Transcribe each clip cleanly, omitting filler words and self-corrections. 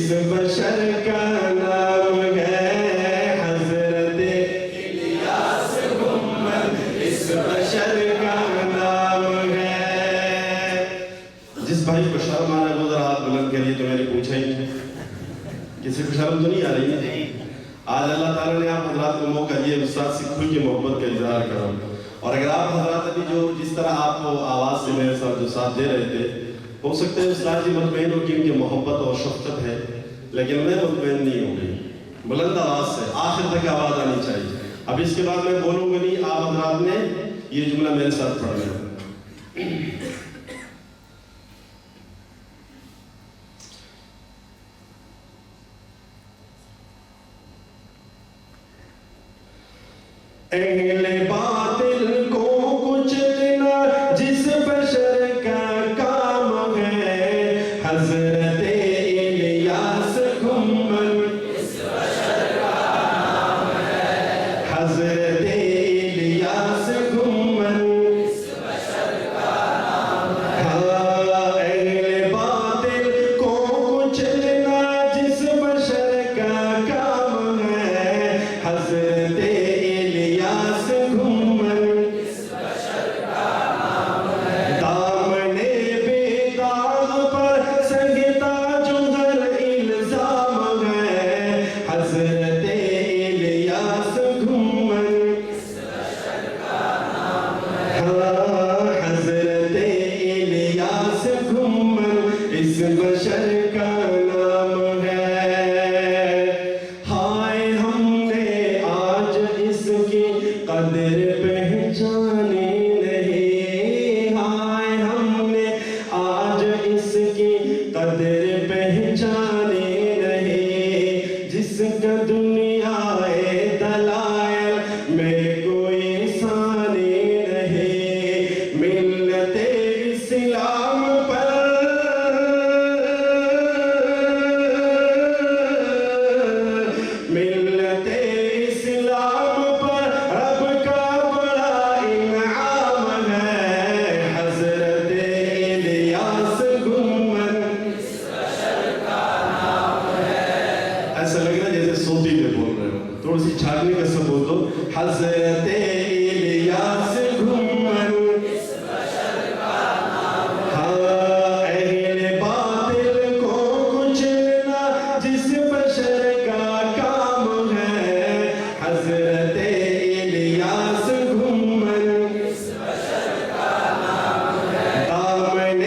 اس بشر کا نام ہے حضرت الیاس گنبد، اس بشر کا نام ہے۔ جس بھائی کو شرم آ رہا ہے وہ ذرا ہاتھ بلند کریے تو میری پوچھیں گے، کسی کو شرم تو نہیں آ رہی ہے؟ آج اللہ تعالیٰ نے آپ حضرات کو موقع دیا استاد سے کھل کے محبت کا اظہار کرو، اور اگر آپ حضرات ابھی جو جس طرح آپ کو آواز سے میرے ساتھ جو ساتھ دے رہے تھے، ہو سکتا ہے استاد جی مطمئن ہو کہ ان کی محبت اور شفقت ہے، لیکن میں مطمئن نہیں ہوں گی۔ بلند آواز سے آخر تک آواز آنی چاہیے۔ اب اس کے بعد میں بولوں گا نہیں، آپ حضرات نے یہ جملہ میرے ساتھ پڑھنا ہے۔ اہل باطل کو کچلنا جس بشر کا کام ہے، حضرت الیاس گنبد اس بشر کا نام ہے، حضرت الیاس گنبد اس بشر کا نام ہے۔ اہل باطل کو کچلنا جس بشر کا کام ہے، حضرت الیاس گنبد اس بشر کا نام ہے۔ دامن بے داغ پر سنگتا جو ہر الزام ہے، حضرت الیاس گنبد اس بشر کا نام ہے۔ حضرت الیاس گنبد اس بشر کا نام ہے۔ ہائے ہم نے آج اس کی قدر پہچانی نہیں، ہائے ہم نے آج اس کی قدر پہچانی نہیں، جس کا دنیا دلائل میں کوئی ثانی نہیں، ملت اسلام پر ملت اسلام پر رب کا بڑا انعام ہے، حضرت الیاس گنبد اس بشر کا نام ہے۔ ایسا لگ رہا ہے جیسے سوتی میں بول رہے ہو، تھوڑی سی چھاگنے کا سب بول دو، حضرت الیاس گنبد اس بشر کا نام ہے۔ اہل باطل کو کچلنا جس بشر کا کام ہے، حضرت الیاس گنبد اس بشر کا نام ہے۔ دامن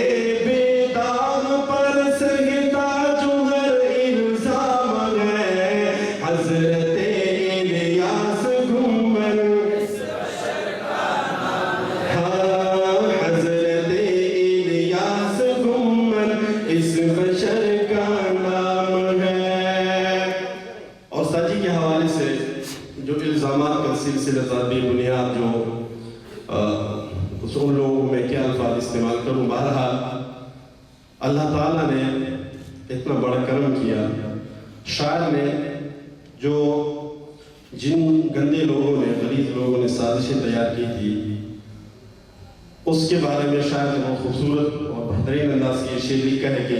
بے داغ پر سنگتا جو ہر الزام ہے، حضرت الیاس گنبد اس بشر کا نام ہے۔ حضرت الیاس گنبد اس بشر کا نام ہے۔ اور ساجی کے حوالے سے جو الزامات کا سلسلہ تھا، بے بنیاد جو ان لوگوں میں کیا الفاظ استعمال کروں، بہرحال اللہ تعالیٰ نے اتنا بڑا کرم کیا، شاعر نے جو جن گندے لوگوں نے غلیظ لوگوں نے سازشیں تیار کی تھی اس کے بارے میں شاعر نے بہت خوبصورت اور بہترین انداز کی شعر لکھا ہے کہ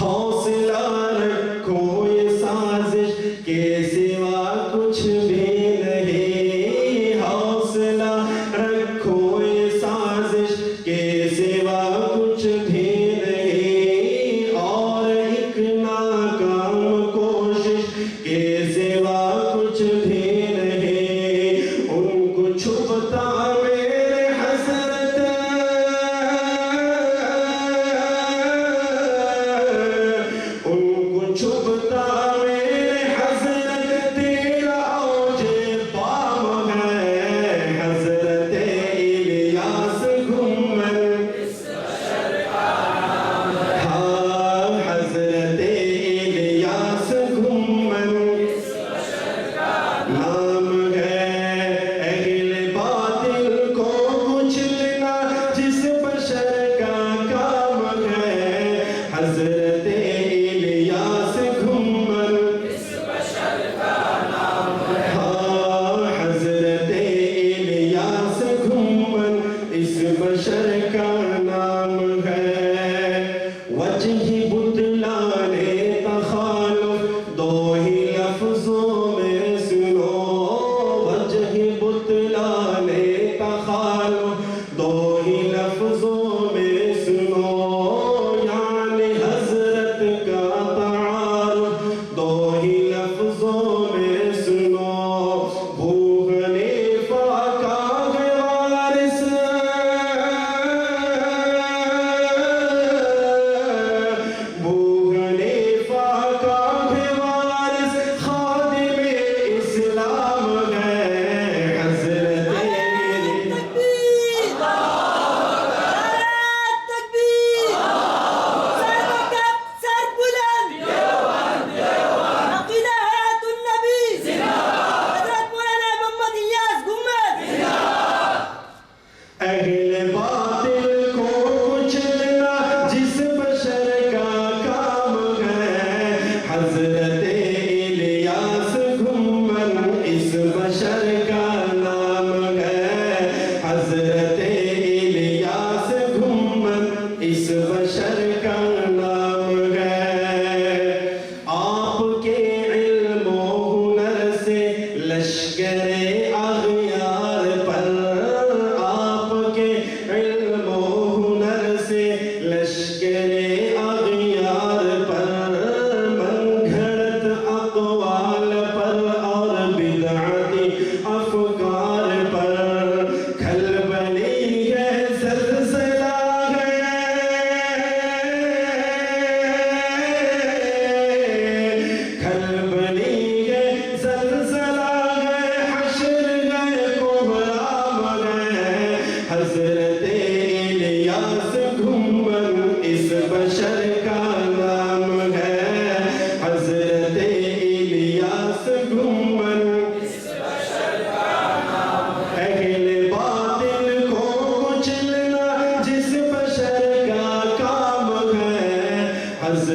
حوصلہ رکھو یہ سازش کے سوا کچھ بھی نہیں، حوصلہ رکھو یہ سازش کے سوا کچھ بھی نہیں، اور ایک ناکام کوشش کے سوا کچھ بھی نہیں، ان کو چھپتا میرے حسرت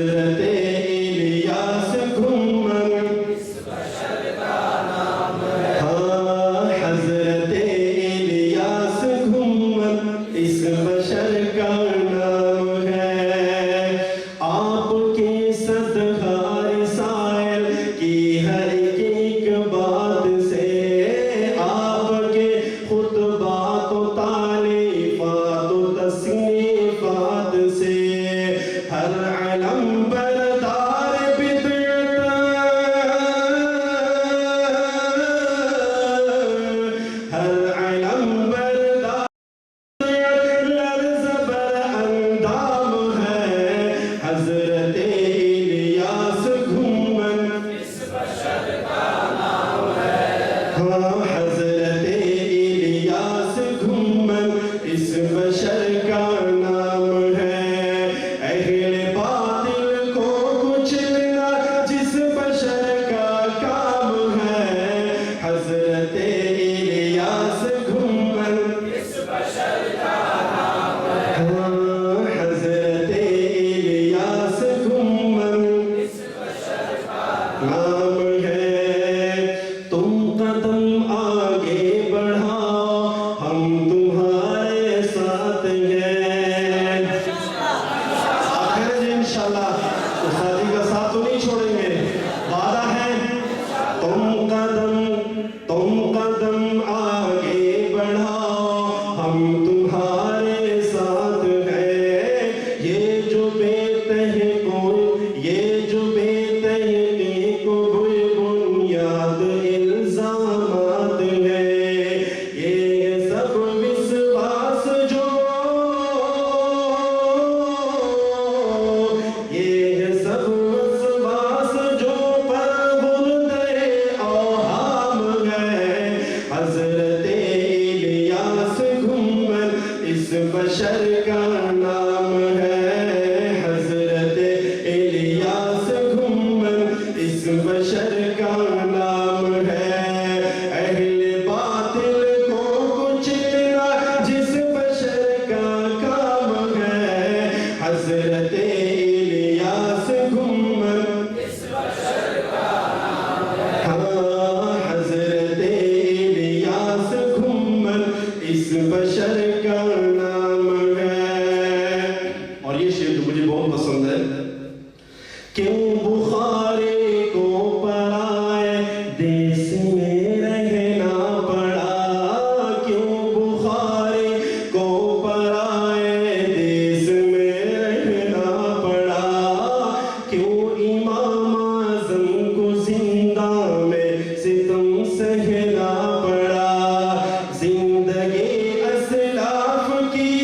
حضرت الیاس گھومن ہاں حضرت الیاس گھومن اس بشر کا نام ہے آپ کے صدقہ رسائل کی ہر ایک بات سے آپ کے خطبات و تعلیفات و تصنیفات سے ہر علم بردار بدعت ہر علم بردار لرز بر اندام ہے حضرت الیاس گھومن ہاں حضرت الیاس گھومن اس بشر کا نام ہے اہل باطل کو کچلنا جس بشر کا کام ہے حضرت الیاس گھومن ہاں حضرت الیاس گھومن نام ہے تم قدم آگے بڑھاؤ ہم تمہارے ساتھ ہیں ساتھ ہیں جی انشاءاللہ استاد جی کا ساتھ تو نہیں چھوڑیں گے وعدہ ہے تم قدم آگے بڑھاؤ ہم تمہارے ساتھ ہیں یہ جو بے تحقیق کوئی بنیاد الزامات ہیں یہ سب وسواس جو پر بلدے اوہام ہے حضرت الیاس گھومن اس بشر کا نام ہے حضرت الیاس گھومن اس بشر کا نام ہے اہل باطل کو کچلنا جس بشر کا کام ہے حضرت الیاس گھومن ہاں حضرت الیاس گھومن اس بشر کا نام ہے اور یہ شعر جو مجھے بہت پسند ہے کیوں بخاری کو پرائے دیس میں رہنا پڑا کیوں بخاری کو پرائے دیس میں رہنا پڑا کیوں امام اعظم کو زندہ میں ستم سہنا پڑا زندگی اسلاف کی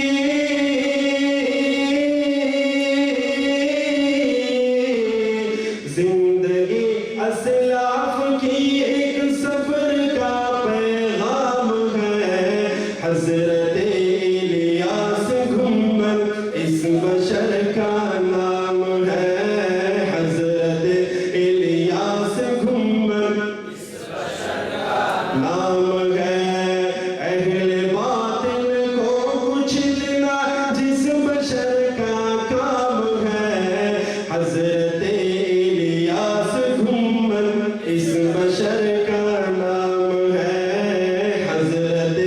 زندگی اسلاف کی ایک سفر کا پیغام ہے حضرت الیاس گھومن اس بشر کا نام ہے حضرت الیاس گھومن نام ہے اہل باطل کو کچلنا جس بشر کا کام ہے حضرت الیاس گھومن اس بشر کا نام ہے حضرت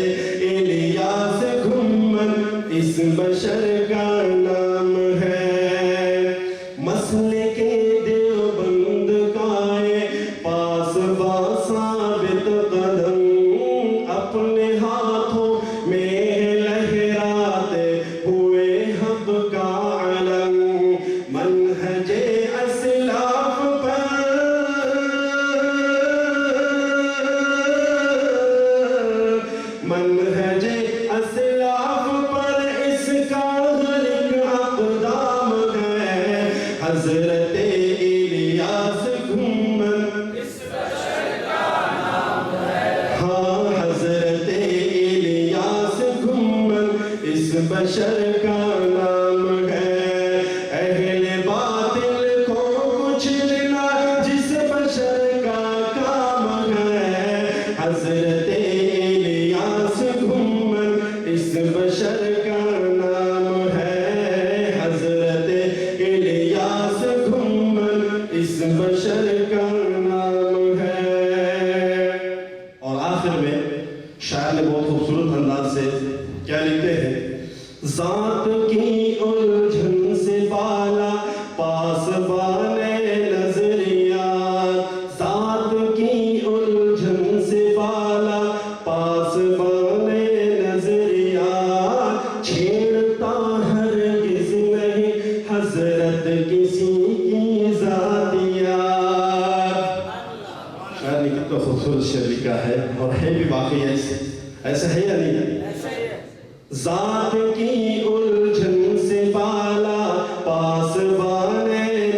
الیاس گھومن اس بشر کا نام ہے مسلک دیوبند کا یہ پاس با ثابت قدم اپنے ہاتھوں میں لہراتے ہوئے حق کا علم منہج اسلاف پر منہج اسلاف پر اس کا ہر ایک اقدام ہے حضرت بشر کا نام ہے۔ اور آخر میں شاعر نے بہت خوبصورت انداز سے کیا لکھتے ہیں، ذات کی الجھن سے بالا پاسبان نظریات، ذات کی الجھن سے بالا پاسبان نظریات، چھیڑتا ہرگز نہیں حضرت کسی کی ذاتیات۔ شاعر نے کتنا خوبصورت شعر لکھا ہے، اور ہے بھی واقعی ایسا ہے یا نہیں؟ ذات کی الجھن سے بالا پاسبان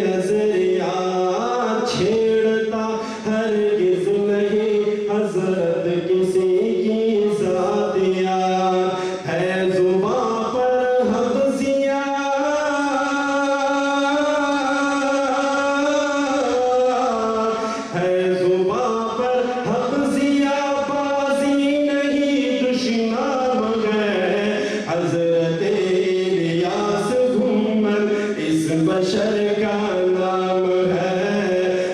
نظریات، چھیڑتا ہرگز نہیں حضرت کسی کی ذاتیات، ہے زباں پر حفظیات، ہے زباں پر حفظیات، بازی نہیں دشنام ہے حضرت الیاس گھمن اس بشر کا نام ہے،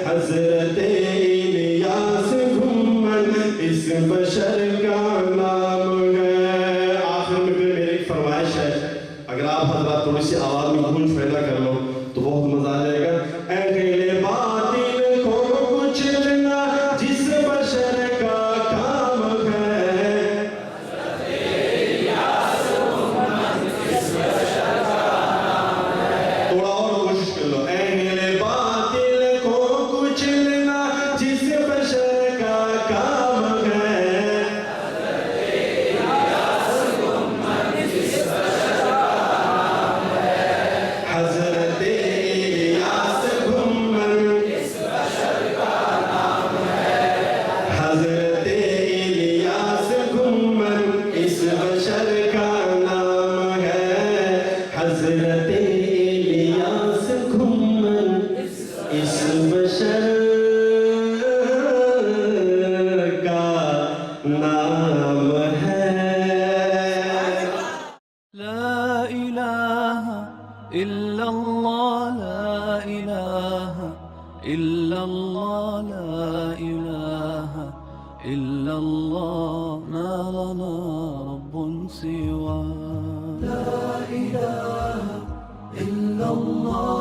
حضرت الیاس گھمن اس بشر کا نام ہے۔ آخر میں پھر میری ایک فرمائش ہے، اگر آپ حضرات تھوڑی سی آواز میں گونج پیدا کر لو تو بہت مزہ آ جائے گا۔ اہل باطل کو کچلنا جس بشر کا کام ہے، تھوڑا اور کوشش کر لو، اہل باطل کو کچلنا جس بشر کا کام ہے، حضرت الیاس گھمن حضرت الیاس گھمن اس بشر کا نام ہے، حضرت الیاس گھمن اس بشر کا نام ہے۔ لا إله إلا الله، لا إله إلا الله، لا إله إلا الله، ما لنا رب سواه. لا إله إلا الله،